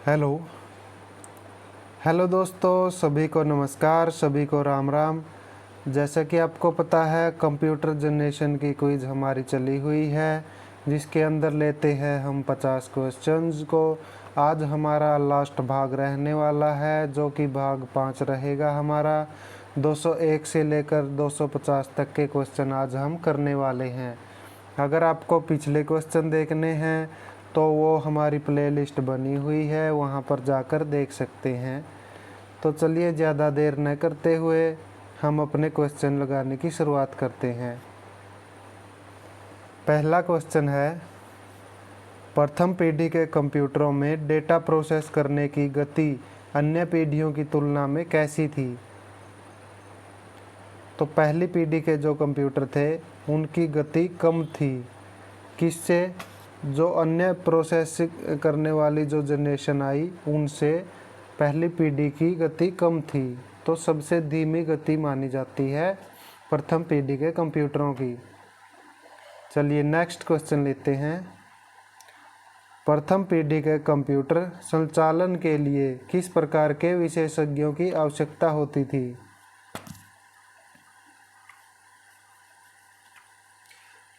Hello hello दोस्तों, सभी को नमस्कार, सभी को राम राम। जैसा कि आपको पता है, कंप्यूटर जनरेशन की क्विज़ हमारी चली हुई है, जिसके अंदर लेते हैं हम 50 क्वेश्चंस को। आज हमारा लास्ट भाग रहने वाला है, जो कि भाग 5 रहेगा हमारा। 201 से लेकर 250 तक के क्वेश्चन आज हम करने वाले हैं। अगर आपको पिछले क्वेश्चन देखने हैं तो वो हमारी प्लेलिस्ट बनी हुई है, वहाँ पर जाकर देख सकते हैं। तो चलिए ज़्यादा देर न करते हुए हम अपने क्वेश्चन लगाने की शुरुआत करते हैं। पहला क्वेश्चन है, प्रथम पीढ़ी के कंप्यूटरों में डेटा प्रोसेस करने की गति अन्य पीढ़ियों की तुलना में कैसी थी? तो पहली पीढ़ी के जो कंप्यूटर थे उनकी गति कम थी। किससे? जो अन्य प्रोसेस करने वाली जो जनरेशन आई उनसे पहली पीढ़ी की गति कम थी। तो सबसे धीमी गति मानी जाती है प्रथम पीढ़ी के कंप्यूटरों की। चलिए नेक्स्ट क्वेश्चन लेते हैं। प्रथम पीढ़ी के कंप्यूटर संचालन के लिए किस प्रकार के विशेषज्ञों की आवश्यकता होती थी?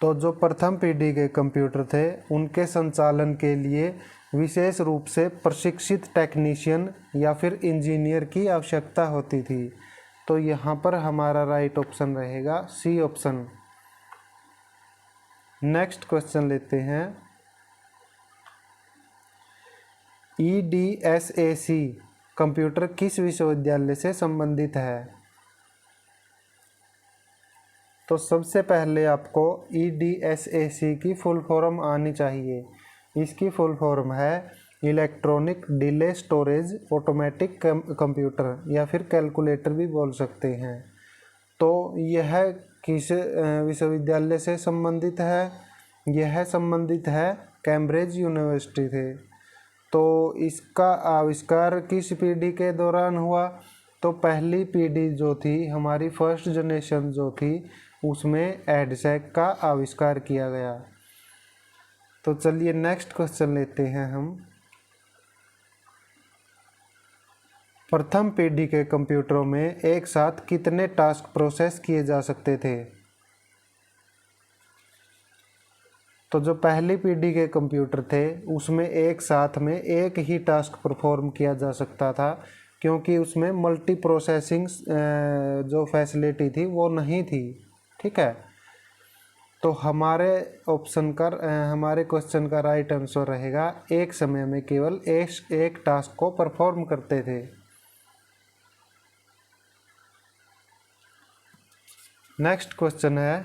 तो जो प्रथम पीढ़ी के कंप्यूटर थे उनके संचालन के लिए विशेष रूप से प्रशिक्षित टेक्नीशियन या फिर इंजीनियर की आवश्यकता होती थी। तो यहाँ पर हमारा राइट ऑप्शन रहेगा सी ऑप्शन। नेक्स्ट क्वेश्चन लेते हैं। EDSAC कंप्यूटर किस विश्वविद्यालय से संबंधित है? तो सबसे पहले आपको EDSAC की फुल फॉर्म आनी चाहिए। इसकी फुल फॉर्म है electronic delay storage automatic computer, या फिर कैलकुलेटर भी बोल सकते हैं। तो यह किस विश्वविद्यालय से संबंधित है? यह संबंधित है कैम्ब्रिज यूनिवर्सिटी से। तो इसका आविष्कार किस पीढ़ी के दौरान हुआ? तो पहली पीढ़ी जो थी, हमारी फर्स्ट जनरेशन जो थी, उसमें एडसैक का आविष्कार किया गया। तो चलिए नेक्स्ट क्वेश्चन लेते हैं हम। प्रथम पीढ़ी के कंप्यूटरों में एक साथ कितने टास्क प्रोसेस किए जा सकते थे? तो जो पहली पीढ़ी के कंप्यूटर थे उसमें एक साथ में एक ही टास्क परफॉर्म किया जा सकता था, क्योंकि उसमें मल्टी प्रोसेसिंग जो फैसिलिटी थी वो नहीं थी। ठीक है, तो हमारे हमारे क्वेश्चन का राइट आंसर रहेगा एक समय में केवल एक टास्क को परफॉर्म करते थे। नेक्स्ट क्वेश्चन है,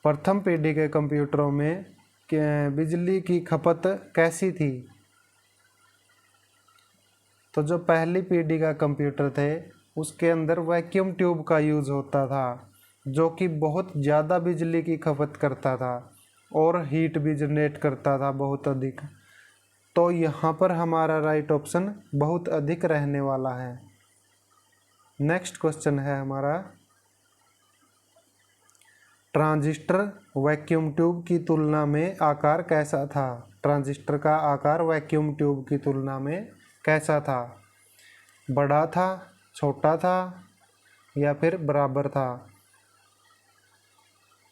प्रथम पीढ़ी के कंप्यूटरों में बिजली की खपत कैसी थी? तो जो पहली पीढ़ी का कंप्यूटर थे उसके अंदर वैक्यूम ट्यूब का यूज़ होता था, जो कि बहुत ज़्यादा बिजली की खपत करता था और हीट भी जनरेट करता था बहुत अधिक। तो यहाँ पर हमारा राइट ऑप्शन बहुत अधिक रहने वाला है। नेक्स्ट क्वेश्चन है हमारा, ट्रांजिस्टर वैक्यूम ट्यूब की तुलना में आकार कैसा था? ट्रांजिस्टर का आकार वैक्यूम ट्यूब की तुलना में कैसा था? बड़ा था, छोटा था, या फिर बराबर था?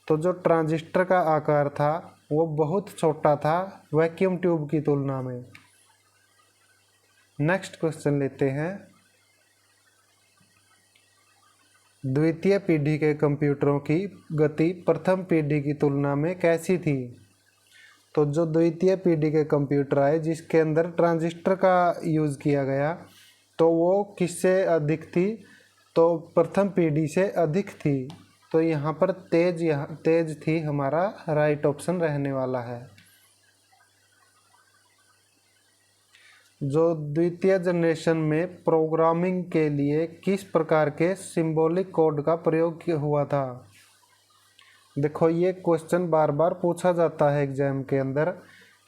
तो जो ट्रांजिस्टर का आकार था वो बहुत छोटा था वैक्यूम ट्यूब की तुलना में। नेक्स्ट क्वेश्चन लेते हैं। द्वितीय पीढ़ी के कंप्यूटरों की गति प्रथम पीढ़ी की तुलना में कैसी थी? तो जो द्वितीय पीढ़ी के कंप्यूटर आए जिसके अंदर ट्रांजिस्टर का यूज़ किया गया, तो वो किससे अधिक थी? तो प्रथम पीढ़ी से अधिक थी। तो यहाँ पर तेज थी, हमारा राइट ऑप्शन रहने वाला है। जो द्वितीय जनरेशन में प्रोग्रामिंग के लिए किस प्रकार के सिंबॉलिक कोड का प्रयोग हुआ था? देखो, ये क्वेश्चन बार बार पूछा जाता है एग्जाम के अंदर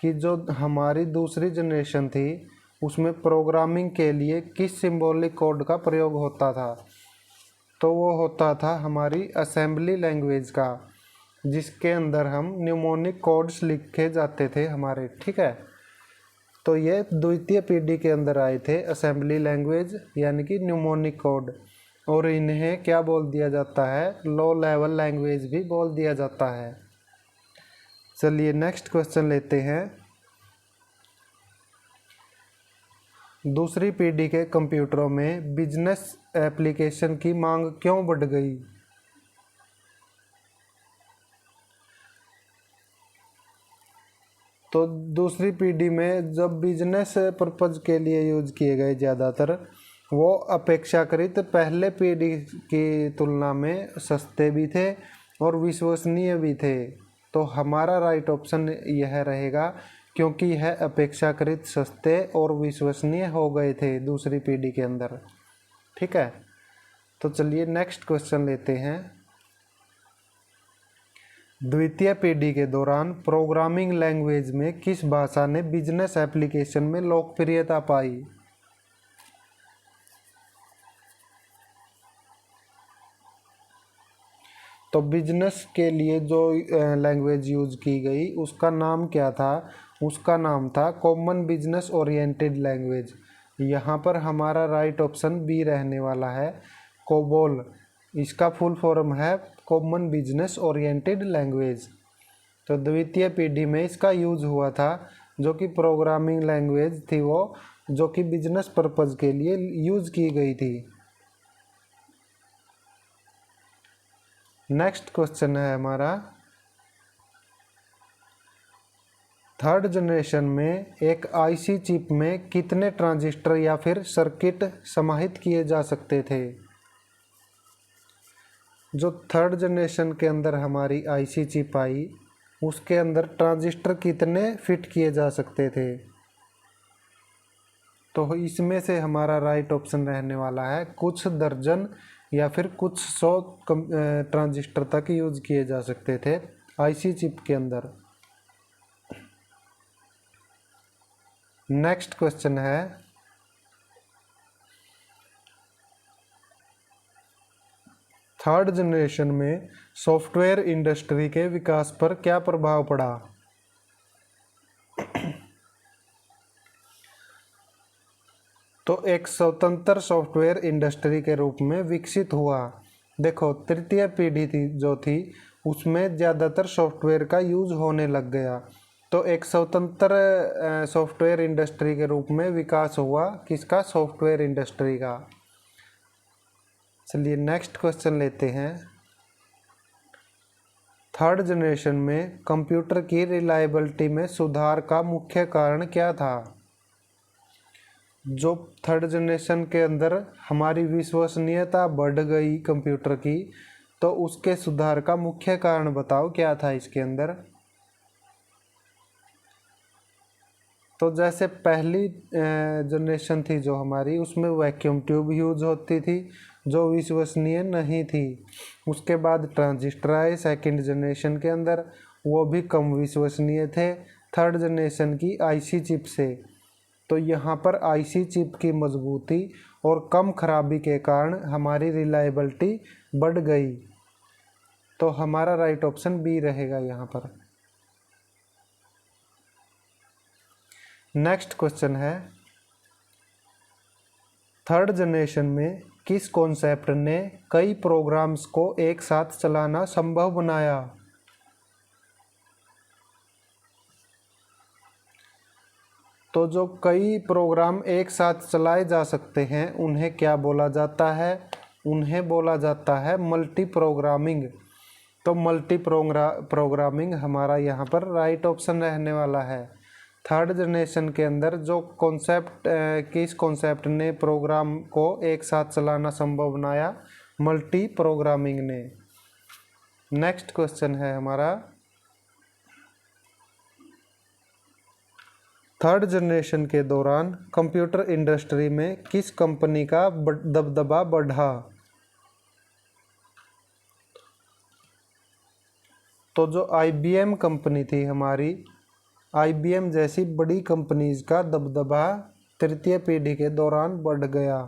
कि जो हमारी दूसरी जनरेशन थी उसमें प्रोग्रामिंग के लिए किस सिंबॉलिक कोड का प्रयोग होता था? तो वो होता था हमारी असेंबली लैंग्वेज का, जिसके अंदर हम न्यूमोनिक कोड्स लिखे जाते थे हमारे। ठीक है, तो ये द्वितीय पीढ़ी के अंदर आए थे असेंबली लैंग्वेज यानी कि न्यूमोनिक कोड, और इन्हें क्या बोल दिया जाता है, लो लेवल लैंग्वेज भी बोल दिया जाता है। चलिए नेक्स्ट क्वेश्चन लेते हैं। दूसरी पीढ़ी के कंप्यूटरों में बिजनेस एप्लीकेशन की मांग क्यों बढ़ गई? तो दूसरी पीढ़ी में जब बिजनेस पर्पज़ के लिए यूज किए गए ज़्यादातर, वो अपेक्षाकृत पहले पीढ़ी की तुलना में सस्ते भी थे और विश्वसनीय भी थे। तो हमारा राइट ऑप्शन यह रहेगा, क्योंकि यह अपेक्षाकृत सस्ते और विश्वसनीय हो गए थे दूसरी पीढ़ी के अंदर। ठीक है, तो चलिए नेक्स्ट क्वेश्चन लेते हैं। द्वितीय पीढ़ी के दौरान प्रोग्रामिंग लैंग्वेज में किस भाषा ने बिजनेस एप्लीकेशन में लोकप्रियता पाई? तो बिजनेस के लिए जो लैंग्वेज यूज की गई उसका नाम क्या था? उसका नाम था कॉमन बिजनेस ओरिएंटेड लैंग्वेज। यहाँ पर हमारा राइट ऑप्शन बी रहने वाला है, कोबोल। इसका फुल फॉर्म है कॉमन बिजनेस ओरिएंटेड लैंग्वेज। तो द्वितीय पीढ़ी में इसका यूज हुआ था, जो कि प्रोग्रामिंग लैंग्वेज थी वो, जो कि बिजनेस पर्पज़ के लिए यूज की गई थी। नेक्स्ट क्वेश्चन है हमारा, थर्ड जनरेशन में एक आईसी चिप में कितने ट्रांजिस्टर या फिर सर्किट समाहित किए जा सकते थे? जो थर्ड जनरेशन के अंदर हमारी आईसी चिप आई, उसके अंदर ट्रांजिस्टर कितने फिट किए जा सकते थे? तो इसमें से हमारा राइट ऑप्शन रहने वाला है कुछ दर्जन या फिर कुछ 100 ट्रांजिस्टर तक यूज किए जा सकते थे आईसी चिप के अंदर। नेक्स्ट क्वेश्चन है, थर्ड जनरेशन में सॉफ्टवेयर इंडस्ट्री के विकास पर क्या प्रभाव पड़ा? तो एक स्वतंत्र सॉफ्टवेयर इंडस्ट्री के रूप में विकसित हुआ। देखो, तृतीय पीढ़ी थी जो थी, उसमें ज़्यादातर सॉफ्टवेयर का यूज होने लग गया, तो एक स्वतंत्र सॉफ्टवेयर इंडस्ट्री के रूप में विकास हुआ। किसका? सॉफ्टवेयर इंडस्ट्री का। चलिए नेक्स्ट क्वेश्चन लेते हैं। थर्ड जनरेशन में कंप्यूटर की रिलायबिलिटी में सुधार का मुख्य कारण क्या था? जो थर्ड जनरेशन के अंदर हमारी विश्वसनीयता बढ़ गई कंप्यूटर की, तो उसके सुधार का मुख्य कारण बताओ क्या था इसके अंदर? तो जैसे पहली जनरेशन थी जो हमारी, उसमें वैक्यूम ट्यूब यूज होती थी जो विश्वसनीय नहीं थी। उसके बाद ट्रांजिस्टर आए सेकंड जनरेशन के अंदर, वो भी कम विश्वसनीय थे थर्ड जनरेशन की आईसी चिप से। तो यहाँ पर आईसी चिप की मजबूती और कम खराबी के कारण हमारी रिलायबिलिटी बढ़ गई। तो हमारा राइट ऑप्शन बी रहेगा यहाँ पर। नेक्स्ट क्वेश्चन है, थर्ड जनरेशन में किस कॉन्सेप्ट ने कई प्रोग्राम्स को एक साथ चलाना संभव बनाया? तो जो कई प्रोग्राम एक साथ चलाए जा सकते हैं उन्हें क्या बोला जाता है? उन्हें बोला जाता है मल्टी प्रोग्रामिंग। तो मल्टी प्रोग्रामिंग हमारा यहाँ पर राइट ऑप्शन रहने वाला है। थर्ड जनरेशन के अंदर जो किस कॉन्सेप्ट ने प्रोग्राम को एक साथ चलाना संभव बनाया? मल्टी प्रोग्रामिंग ने। नेक्स्ट क्वेश्चन है हमारा, थर्ड जनरेशन के दौरान कंप्यूटर इंडस्ट्री में किस कंपनी का दबदबा बढ़ा? तो जो IBM कंपनी थी हमारी, IBM जैसी बड़ी कंपनीज का दबदबा तृतीय पीढ़ी के दौरान बढ़ गया,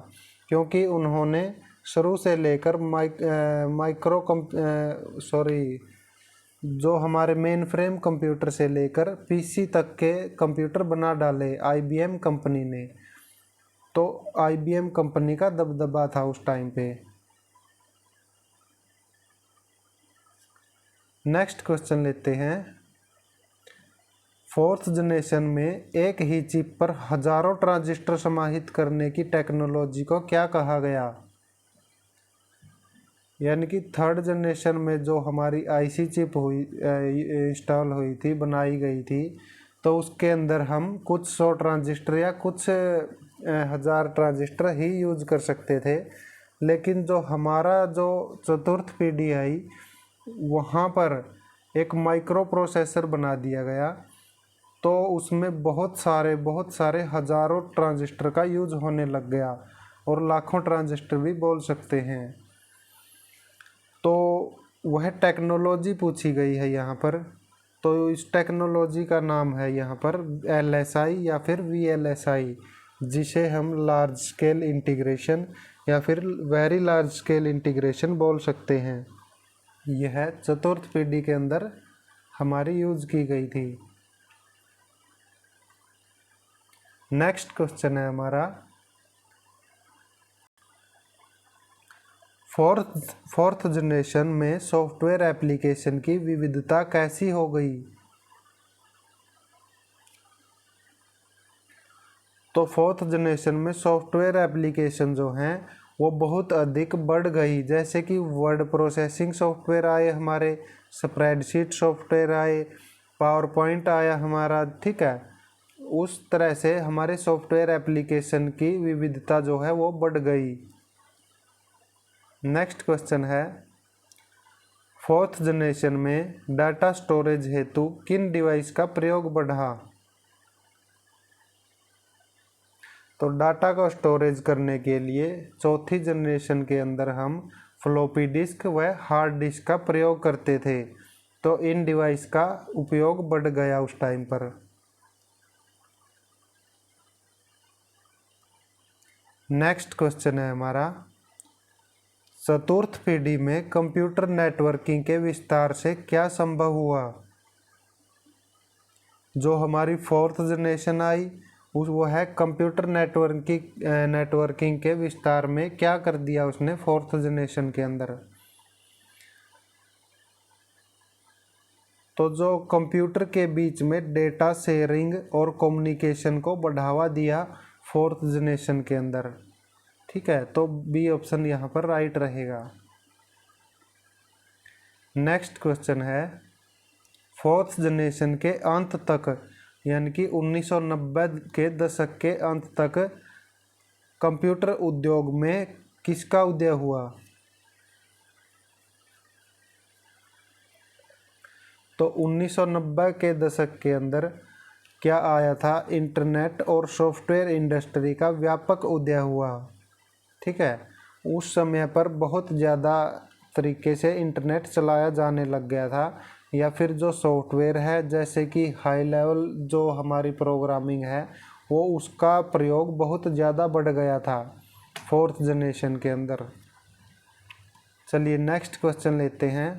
क्योंकि उन्होंने शुरू से लेकर जो हमारे मेन फ्रेम कंप्यूटर से लेकर पीसी तक के कंप्यूटर बना डाले आईबीएम कंपनी ने। तो आईबीएम कंपनी का दबदबा था उस टाइम पे। नेक्स्ट क्वेश्चन लेते हैं। फोर्थ जनरेशन में एक ही चिप पर हजारों ट्रांजिस्टर समाहित करने की टेक्नोलॉजी को क्या कहा गया? यानी कि थर्ड जनरेशन में जो हमारी आईसी चिप हुई इंस्टॉल हुई थी, बनाई गई थी, तो उसके अंदर हम कुछ 100 ट्रांजिस्टर या कुछ हज़ार ट्रांजिस्टर ही यूज कर सकते थे। लेकिन जो हमारा जो चतुर्थ पीढ़ी आई, वहाँ पर एक माइक्रो प्रोसेसर बना दिया गया। तो उसमें बहुत सारे हज़ारों ट्रांजिस्टर का यूज होने लग गया, और लाखों ट्रांजिस्टर भी बोल सकते हैं। तो वह टेक्नोलॉजी पूछी गई है यहाँ पर। तो इस टेक्नोलॉजी का नाम है यहाँ पर LSI या फिर VLSI, जिसे हम लार्ज स्केल इंटीग्रेशन या फिर वेरी लार्ज स्केल इंटीग्रेशन बोल सकते हैं। यह चतुर्थ पीढ़ी के अंदर हमारी यूज की गई थी। नेक्स्ट क्वेश्चन है हमारा, फोर्थ जनरेशन में सॉफ्टवेयर एप्लीकेशन की विविधता कैसी हो गई? तो फोर्थ जनरेशन में सॉफ्टवेयर एप्लीकेशन जो हैं वो बहुत अधिक बढ़ गई। जैसे कि वर्ड प्रोसेसिंग सॉफ्टवेयर आए हमारे, स्प्रेडशीट सॉफ्टवेयर आए, पावर पॉइंट आया हमारा, ठीक है। उस तरह से हमारे सॉफ्टवेयर एप्लीकेशन की विविधता जो है वो बढ़ गई। नेक्स्ट क्वेश्चन है, फोर्थ जनरेशन में डाटा स्टोरेज हेतु किन डिवाइस का प्रयोग बढ़ा? तो डाटा को स्टोरेज करने के लिए चौथी जनरेशन के अंदर हम फ्लॉपी डिस्क व हार्ड डिस्क का प्रयोग करते थे। तो इन डिवाइस का उपयोग बढ़ गया उस टाइम पर। नेक्स्ट क्वेश्चन है हमारा, चतुर्थ पीढ़ी में कंप्यूटर नेटवर्किंग के विस्तार से क्या संभव हुआ? जो हमारी फोर्थ जनरेशन आई वो है कंप्यूटर नेटवर्किंग के विस्तार में क्या कर दिया उसने फोर्थ जनरेशन के अंदर। तो जो कंप्यूटर के बीच में डेटा शेयरिंग और कम्युनिकेशन को बढ़ावा दिया फोर्थ जनरेशन के अंदर, ठीक है। तो बी ऑप्शन यहाँ पर राइट रहेगा। नेक्स्ट क्वेश्चन है, फोर्थ जनरेशन के अंत तक यानी कि 1990 के दशक के अंत तक कंप्यूटर उद्योग में किसका उदय हुआ? तो 1990 के दशक के अंदर क्या आया था? इंटरनेट और सॉफ्टवेयर इंडस्ट्री का व्यापक उदय हुआ, ठीक है। उस समय पर बहुत ज़्यादा तरीके से इंटरनेट चलाया जाने लग गया था, या फिर जो सॉफ्टवेयर है जैसे कि हाई लेवल जो हमारी प्रोग्रामिंग है वो उसका प्रयोग बहुत ज़्यादा बढ़ गया था फोर्थ जनरेशन के अंदर। चलिए नेक्स्ट क्वेश्चन लेते हैं।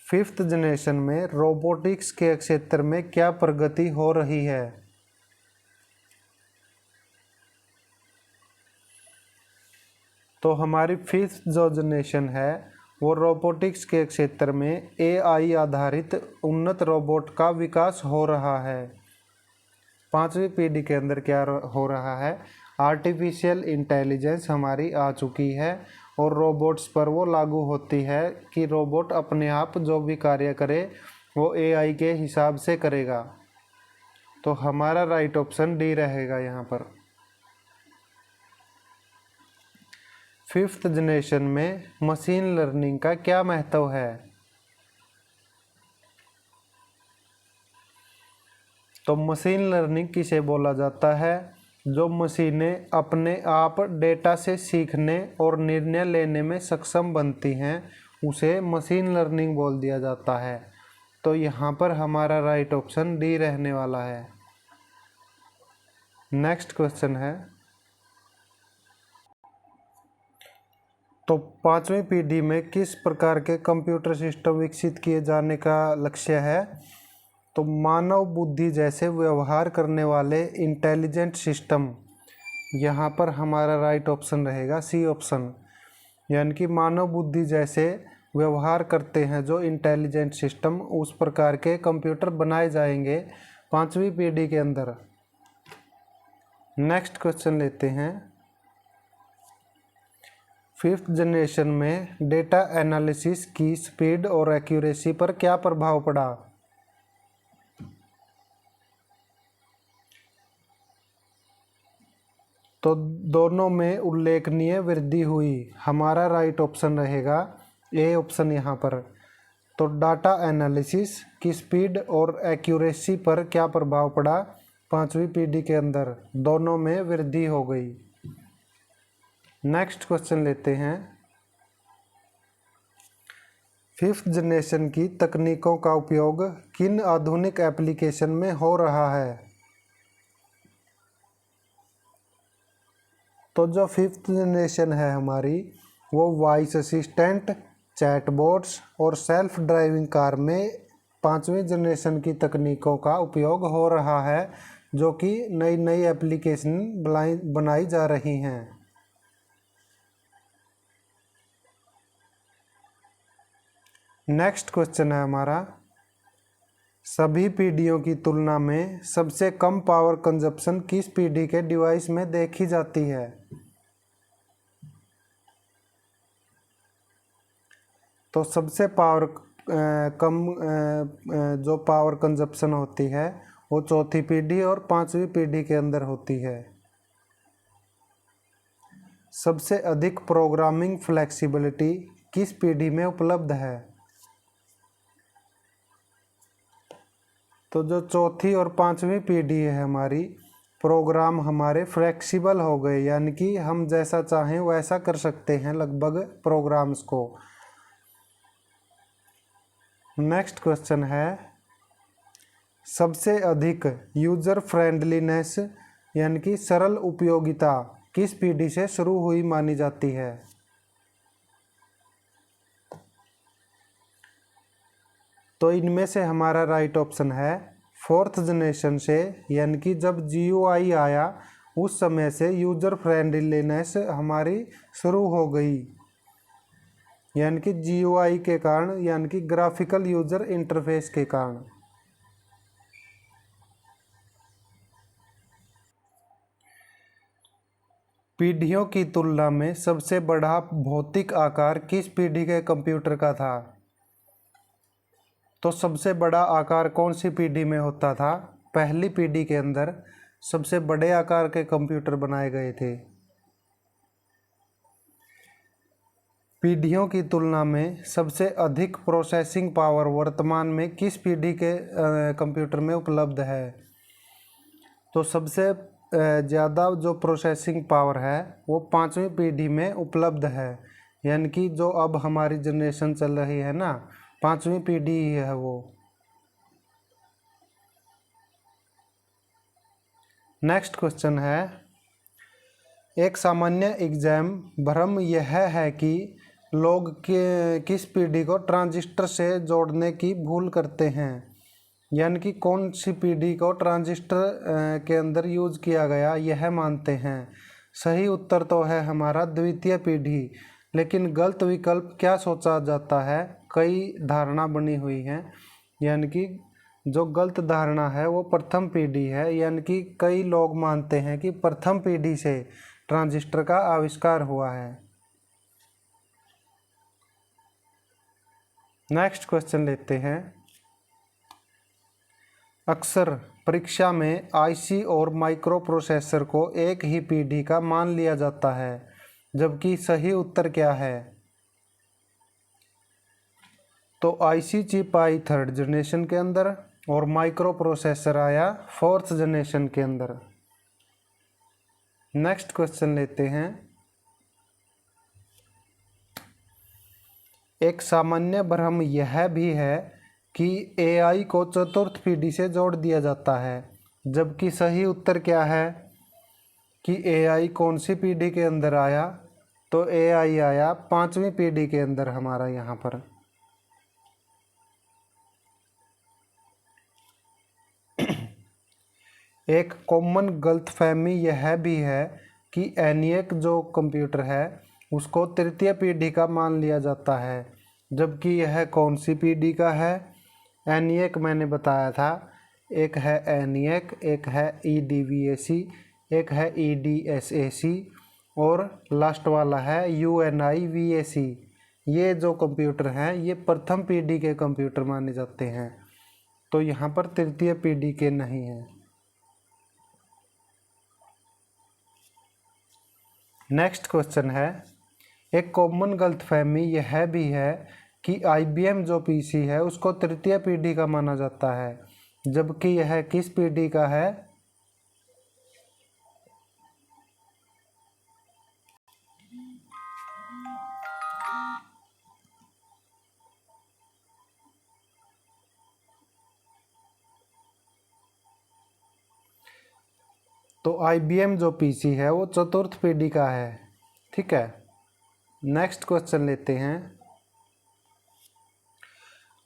फिफ्थ जनरेशन में रोबोटिक्स के क्षेत्र में क्या प्रगति हो रही है? तो हमारी फिफ्थ जो जनरेशन है वो रोबोटिक्स के क्षेत्र में AI आधारित उन्नत रोबोट का विकास हो रहा है। पांचवी पीढ़ी के अंदर क्या हो रहा है? आर्टिफिशियल इंटेलिजेंस हमारी आ चुकी है और रोबोट्स पर वो लागू होती है कि रोबोट अपने आप जो भी कार्य करे वो AI के हिसाब से करेगा। तो हमारा राइट ऑप्शन डी रहेगा यहाँ पर। फिफ्थ जनरेशन में मशीन लर्निंग का क्या महत्व है? तो मशीन लर्निंग किसे बोला जाता है? जो मशीनें अपने आप डेटा से सीखने और निर्णय लेने में सक्षम बनती हैं उसे मशीन लर्निंग बोल दिया जाता है। तो यहाँ पर हमारा राइट ऑप्शन डी रहने वाला है। नेक्स्ट क्वेश्चन है, तो पांचवी पीढ़ी में किस प्रकार के कंप्यूटर सिस्टम विकसित किए जाने का लक्ष्य है? तो मानव बुद्धि जैसे व्यवहार करने वाले इंटेलिजेंट सिस्टम, यहाँ पर हमारा राइट ऑप्शन रहेगा सी ऑप्शन, यानी कि मानव बुद्धि जैसे व्यवहार करते हैं जो इंटेलिजेंट सिस्टम, उस प्रकार के कंप्यूटर बनाए जाएंगे पांचवी पीढ़ी के अंदर। नेक्स्ट क्वेश्चन लेते हैं। फिफ्थ जनरेशन में डेटा एनालिसिस की स्पीड और एक्यूरेसी पर क्या प्रभाव पड़ा? तो दोनों में उल्लेखनीय वृद्धि हुई, हमारा राइट ऑप्शन रहेगा ए ऑप्शन यहाँ पर। तो डाटा एनालिसिस की स्पीड और एक्यूरेसी पर क्या प्रभाव पड़ा? पांचवी पीढ़ी के अंदर दोनों में वृद्धि हो गई। नेक्स्ट क्वेश्चन लेते हैं। फिफ्थ जनरेशन की तकनीकों का उपयोग किन आधुनिक एप्लीकेशन में हो रहा है? तो जो फिफ्थ जनरेशन है हमारी, वो वॉइस असिस्टेंट, चैटबॉट्स और सेल्फ ड्राइविंग कार में पांचवी जनरेशन की तकनीकों का उपयोग हो रहा है, जो कि नई नई एप्लीकेशन बनाई जा रही हैं। नेक्स्ट क्वेश्चन है हमारा, सभी पीढ़ियों की तुलना में सबसे कम पावर कंजप्शन किस पीढ़ी के डिवाइस में देखी जाती है? तो सबसे कम जो पावर कंजप्शन होती है वो चौथी पीढ़ी और पांचवी पीढ़ी के अंदर होती है। सबसे अधिक प्रोग्रामिंग फ्लेक्सिबिलिटी किस पीढ़ी में उपलब्ध है? तो जो चौथी और पांचवी पीढ़ी है हमारी, प्रोग्राम हमारे फ्लेक्सिबल हो गए, यानी कि हम जैसा चाहें वैसा कर सकते हैं लगभग प्रोग्राम्स को। नेक्स्ट क्वेश्चन है, सबसे अधिक यूजर फ्रेंडलीनेस यानी कि सरल उपयोगिता किस पीढ़ी से शुरू हुई मानी जाती है? तो इनमें से हमारा राइट ऑप्शन है फोर्थ जनरेशन से, यानी कि जब GUI आया उस समय से यूजर फ्रेंडलीनेस हमारी शुरू हो गई, यानी कि GUI के कारण, यानी कि ग्राफिकल यूजर इंटरफेस के कारण। पीढ़ियों की तुलना में सबसे बड़ा भौतिक आकार किस पीढ़ी के कंप्यूटर का था? तो सबसे बड़ा आकार कौन सी पीढ़ी में होता था? पहली पीढ़ी के अंदर सबसे बड़े आकार के कंप्यूटर बनाए गए थे। पीढ़ियों की तुलना में सबसे अधिक प्रोसेसिंग पावर वर्तमान में किस पीढ़ी के कंप्यूटर में उपलब्ध है? तो सबसे ज़्यादा जो प्रोसेसिंग पावर है वो पांचवी पीढ़ी में उपलब्ध है, यानी कि जो अब हमारी जनरेशन चल रही है ना, पांचवी पीढ़ी ही है वो। नेक्स्ट क्वेश्चन है, एक सामान्य एग्जाम भ्रम यह है कि लोग किस पीढ़ी को ट्रांजिस्टर से जोड़ने की भूल करते हैं, यानी कि कौन सी पीढ़ी को ट्रांजिस्टर के अंदर यूज किया गया यह मानते हैं। सही उत्तर तो है हमारा द्वितीय पीढ़ी, लेकिन गलत विकल्प क्या सोचा जाता है? कई धारणा बनी हुई है, यानी कि जो गलत धारणा है वो प्रथम पीढ़ी है, यानी कि कई लोग मानते हैं कि प्रथम पीढ़ी से ट्रांजिस्टर का आविष्कार हुआ है। नेक्स्ट क्वेश्चन लेते हैं। अक्सर परीक्षा में IC और माइक्रो प्रोसेसर को एक ही पीढ़ी का मान लिया जाता है, जबकि सही उत्तर क्या है? तो IC चिप आई थर्ड जनरेशन के अंदर और माइक्रो प्रोसेसर आया फोर्थ जनरेशन के अंदर। नेक्स्ट क्वेश्चन लेते हैं। एक सामान्य भ्रम यह भी है कि AI को चतुर्थ पीढ़ी से जोड़ दिया जाता है, जबकि सही उत्तर क्या है कि AI कौन सी पीढ़ी के अंदर आया? तो AI आया 5वीं पीढ़ी के अंदर हमारा यहाँ पर। एक कॉमन गलतफहमी यह भी है कि ENIAC जो कंप्यूटर है उसको तृतीय पीढ़ी का मान लिया जाता है, जबकि यह कौन सी पीढ़ी का है। ENIAC मैंने बताया था, एक है ENIAC, एक है EDVAC, एक है EDSAC और लास्ट वाला है UNIVAC। ये जो कंप्यूटर हैं ये प्रथम पीढ़ी के कंप्यूटर माने जाते हैं, तो यहाँ पर तृतीय पीढ़ी के नहीं हैं। नेक्स्ट क्वेश्चन है, एक कॉमन गलतफहमी यह भी है कि IBM जो PC है उसको तृतीय पीढ़ी का माना जाता है, जबकि यह किस पीढ़ी का है। तो IBM जो PC है वो चतुर्थ पीढ़ी का है। ठीक है, नेक्स्ट क्वेश्चन लेते हैं।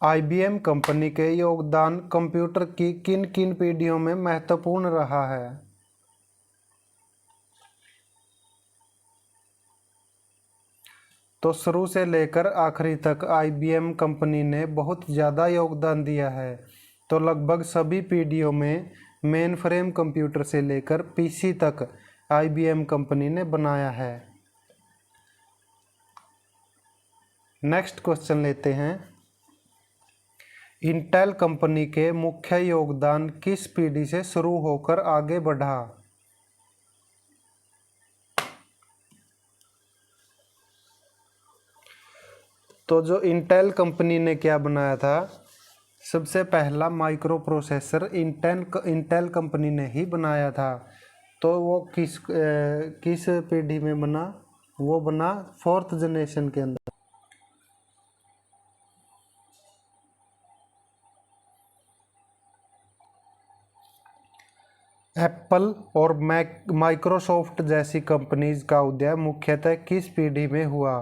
IBM कंपनी के योगदान कंप्यूटर की किन किन पीढ़ियों में महत्वपूर्ण रहा है। तो शुरू से लेकर आखिरी तक IBM कंपनी ने बहुत ज़्यादा योगदान दिया है। तो लगभग सभी पीढ़ियों में मेन फ्रेम कंप्यूटर से लेकर PC तक IBM कंपनी ने बनाया है। नेक्स्ट क्वेश्चन लेते हैं, इंटेल कंपनी के मुख्य योगदान किस पीढ़ी से शुरू होकर आगे बढ़ा। तो जो इंटेल कंपनी ने क्या बनाया था, सबसे पहला माइक्रो प्रोसेसर इंटेल कंपनी ने ही बनाया था। तो वो किस पीढ़ी में बना, वो बना 4th जनरेशन के अंदर। एप्पल और माइक्रोसॉफ्ट जैसी कंपनीज का उदय मुख्यतः किस पीढ़ी में हुआ।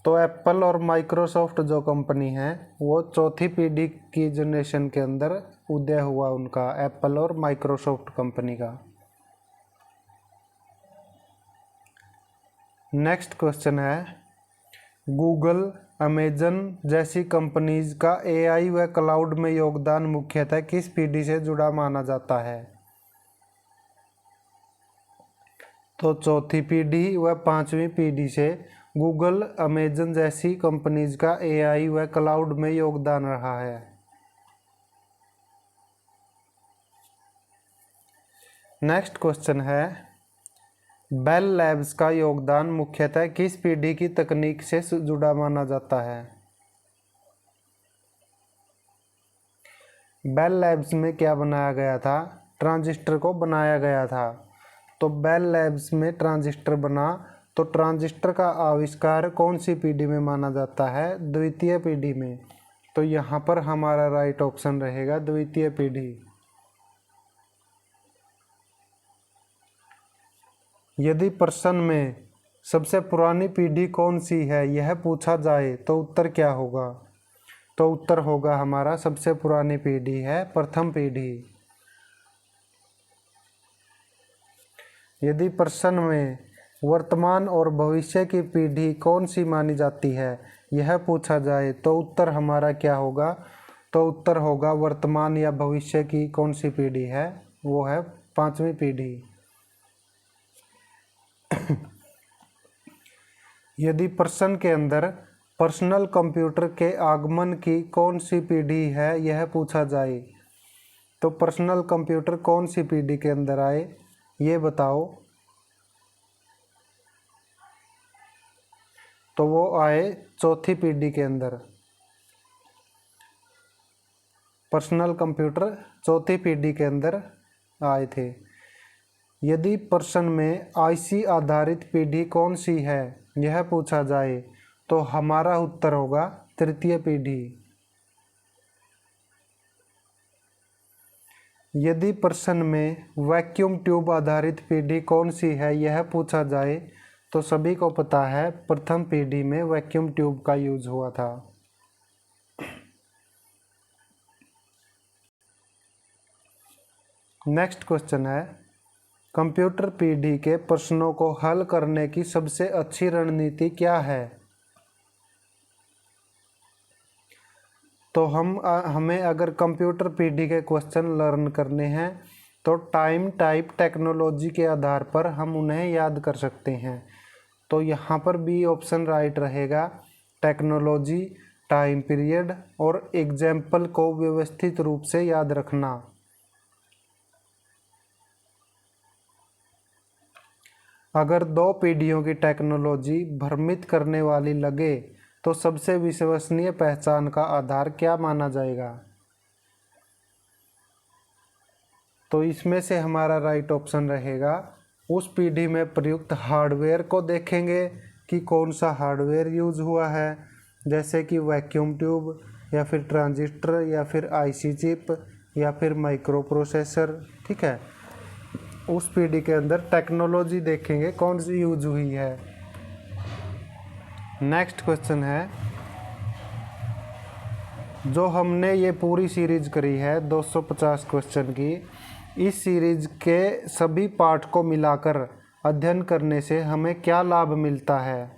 तो एप्पल और माइक्रोसॉफ्ट जो कंपनी है वो चौथी पीढ़ी की जनरेशन के अंदर उदय हुआ उनका, एप्पल और माइक्रोसॉफ्ट कंपनी का। नेक्स्ट क्वेश्चन है, गूगल, अमेजन जैसी कंपनीज का AI व क्लाउड में योगदान मुख्यतः किस पीढ़ी से जुड़ा माना जाता है। तो चौथी पीढ़ी व 5वीं पीढ़ी से गूगल, अमेजन जैसी कंपनीज का AI व क्लाउड में योगदान रहा है। नेक्स्ट क्वेश्चन है, बेल लैब्स का योगदान मुख्यतः किस पीढ़ी की तकनीक से जुड़ा माना जाता है। बेल लैब्स में क्या बनाया गया था, ट्रांजिस्टर को बनाया गया था। तो बेल लैब्स में ट्रांजिस्टर बना, तो ट्रांजिस्टर का आविष्कार कौन सी पीढ़ी में माना जाता है, द्वितीय पीढ़ी में। तो यहाँ पर हमारा राइट ऑप्शन रहेगा द्वितीय पीढ़ी। यदि प्रश्न में सबसे पुरानी पीढ़ी कौन सी है यह पूछा जाए तो उत्तर क्या होगा। तो उत्तर होगा हमारा सबसे पुरानी पीढ़ी है प्रथम पीढ़ी। यदि प्रश्न में वर्तमान और भविष्य की पीढ़ी कौन सी मानी जाती है यह पूछा जाए तो उत्तर हमारा क्या होगा। तो उत्तर होगा वर्तमान या भविष्य की कौन सी पीढ़ी है, वो है 5वीं पीढ़ी। यदि प्रश्न के अंदर पर्सनल कंप्यूटर के आगमन की कौन सी पीढ़ी है यह पूछा जाए तो पर्सनल कंप्यूटर कौन सी पीढ़ी के अंदर आए ये बताओ। तो वो आए चौथी पीढ़ी के अंदर। पर्सनल कंप्यूटर चौथी पीढ़ी के अंदर आए थे। यदि प्रश्न में IC आधारित पीढ़ी कौन सी है यह पूछा जाए तो हमारा उत्तर होगा तृतीय पीढ़ी। यदि प्रश्न में वैक्यूम ट्यूब आधारित पीढ़ी कौन सी है यह पूछा जाए तो सभी को पता है प्रथम पीढ़ी में वैक्यूम ट्यूब का यूज हुआ था। नेक्स्ट क्वेश्चन है, कंप्यूटर पीढ़ी के प्रश्नों को हल करने की सबसे अच्छी रणनीति क्या है? तो हमें अगर कंप्यूटर पीढ़ी के क्वेश्चन लर्न करने हैं तो टाइम टाइप टेक्नोलॉजी के आधार पर हम उन्हें याद कर सकते हैं। तो यहाँ पर बी ऑप्शन राइट रहेगा। टेक्नोलॉजी, टाइम पीरियड और एग्जाम्पल को व्यवस्थित रूप से याद रखना। अगर दो पीढ़ियों की टेक्नोलॉजी भ्रमित करने वाली लगे तो सबसे विश्वसनीय पहचान का आधार क्या माना जाएगा? तो इसमें से हमारा राइट ऑप्शन रहेगा, उस पीढ़ी में प्रयुक्त हार्डवेयर को देखेंगे कि कौन सा हार्डवेयर यूज हुआ है, जैसे कि वैक्यूम ट्यूब या फिर ट्रांजिस्टर या फिर आईसी चिप या फिर माइक्रो प्रोसेसर। ठीक है, उस पीढ़ी के अंदर टेक्नोलॉजी देखेंगे कौन सी यूज हुई है। नेक्स्ट क्वेश्चन है, जो हमने ये पूरी सीरीज करी है 250 क्वेश्चन की, इस सीरीज के सभी पार्ट को मिलाकर अध्ययन करने से हमें क्या लाभ मिलता है?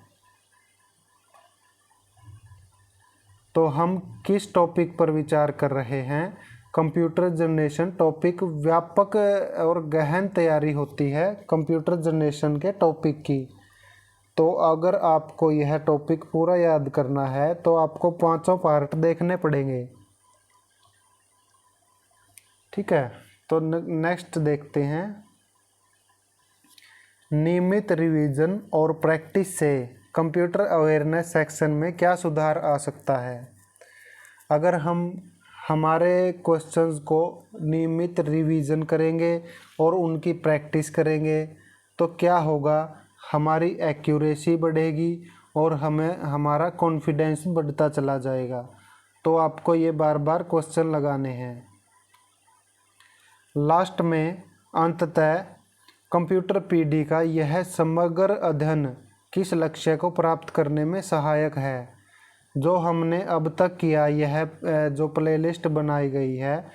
तो हम किस टॉपिक पर विचार कर रहे हैं? कंप्यूटर जनरेशन टॉपिक व्यापक और गहन तैयारी होती है कंप्यूटर जनरेशन के टॉपिक की। तो अगर आपको यह टॉपिक पूरा याद करना है तो आपको 5 पार्ट देखने पड़ेंगे। ठीक है, तो नेक्स्ट देखते हैं, नियमित रिवीजन और प्रैक्टिस से कंप्यूटर अवेयरनेस सेक्शन में क्या सुधार आ सकता है? अगर हम हमारे क्वेश्चंस को नियमित रिवीजन करेंगे और उनकी प्रैक्टिस करेंगे तो क्या होगा, हमारी एक्यूरेसी बढ़ेगी और हमें हमारा कॉन्फिडेंस बढ़ता चला जाएगा। तो आपको ये बार बार क्वेश्चन लगाने हैं। लास्ट में अंततः कंप्यूटर पीढ़ी का यह समग्र अध्ययन किस लक्ष्य को प्राप्त करने में सहायक है? जो हमने अब तक किया, यह जो प्लेलिस्ट बनाई गई है,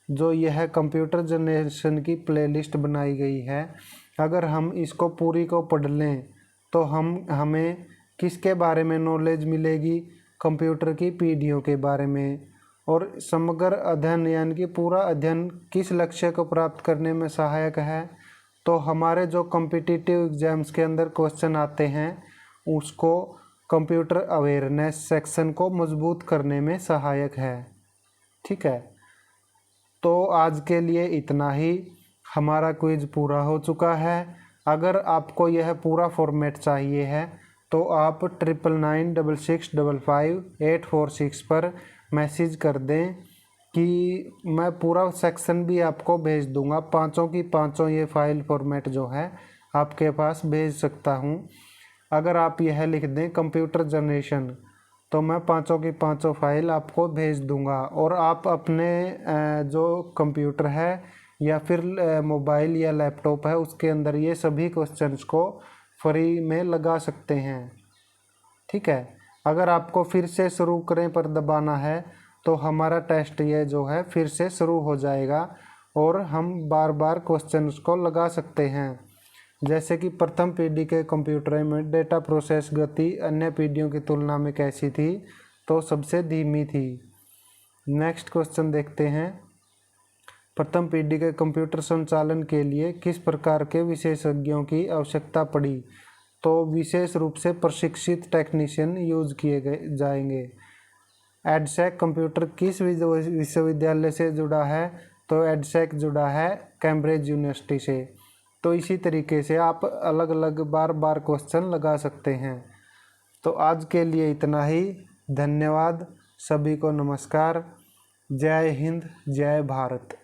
जो यह कंप्यूटर जनरेशन की प्लेलिस्ट बनाई गई है, अगर हम इसको पूरी को पढ़ लें तो हमें किसके बारे में नॉलेज मिलेगी? कंप्यूटर की पीढ़ियों के बारे में। और समग्र अध्ययन यानी कि पूरा अध्ययन किस लक्ष्य को प्राप्त करने में सहायक है? तो हमारे जो कॉम्पिटिटिव एग्जाम्स के अंदर क्वेश्चन आते हैं उसको कंप्यूटर अवेयरनेस सेक्शन को मजबूत करने में सहायक है। ठीक है, तो आज के लिए इतना ही। हमारा क्विज पूरा हो चुका है। अगर आपको यह पूरा फॉर्मेट चाहिए है तो आप 9996655846 पर मैसेज कर दें कि मैं पूरा सेक्शन भी आपको भेज दूंगा। 5 की 5 ये फाइल फॉर्मेट जो है आपके पास भेज सकता हूं। अगर आप यह लिख दें कंप्यूटर जनरेशन तो मैं 5 की 5 फाइल आपको भेज दूंगा और आप अपने जो कंप्यूटर है या फिर मोबाइल या लैपटॉप है उसके अंदर ये सभी क्वेश्चंस को फ्री में लगा सकते हैं। ठीक है, अगर आपको फिर से शुरू करें पर दबाना है तो हमारा टेस्ट ये जो है फिर से शुरू हो जाएगा और हम बार बार क्वेश्चंस को लगा सकते हैं। जैसे कि प्रथम पीढ़ी के कंप्यूटर में डेटा प्रोसेस गति अन्य पीढ़ियों की तुलना में कैसी थी? तो सबसे धीमी थी। नेक्स्ट क्वेश्चन देखते हैं, प्रथम पीढ़ी के कंप्यूटर संचालन के लिए किस प्रकार के विशेषज्ञों की आवश्यकता पड़ी? तो विशेष रूप से प्रशिक्षित टेक्नीशियन यूज किए जाएंगे। एडसेक कंप्यूटर किस विश्वविद्यालय से जुड़ा है? तो एडसेक जुड़ा है कैम्ब्रिज यूनिवर्सिटी से। तो इसी तरीके से आप अलग अलग बार बार क्वेश्चन लगा सकते हैं। तो आज के लिए इतना ही। धन्यवाद, सभी को नमस्कार। जय हिंद, जय भारत।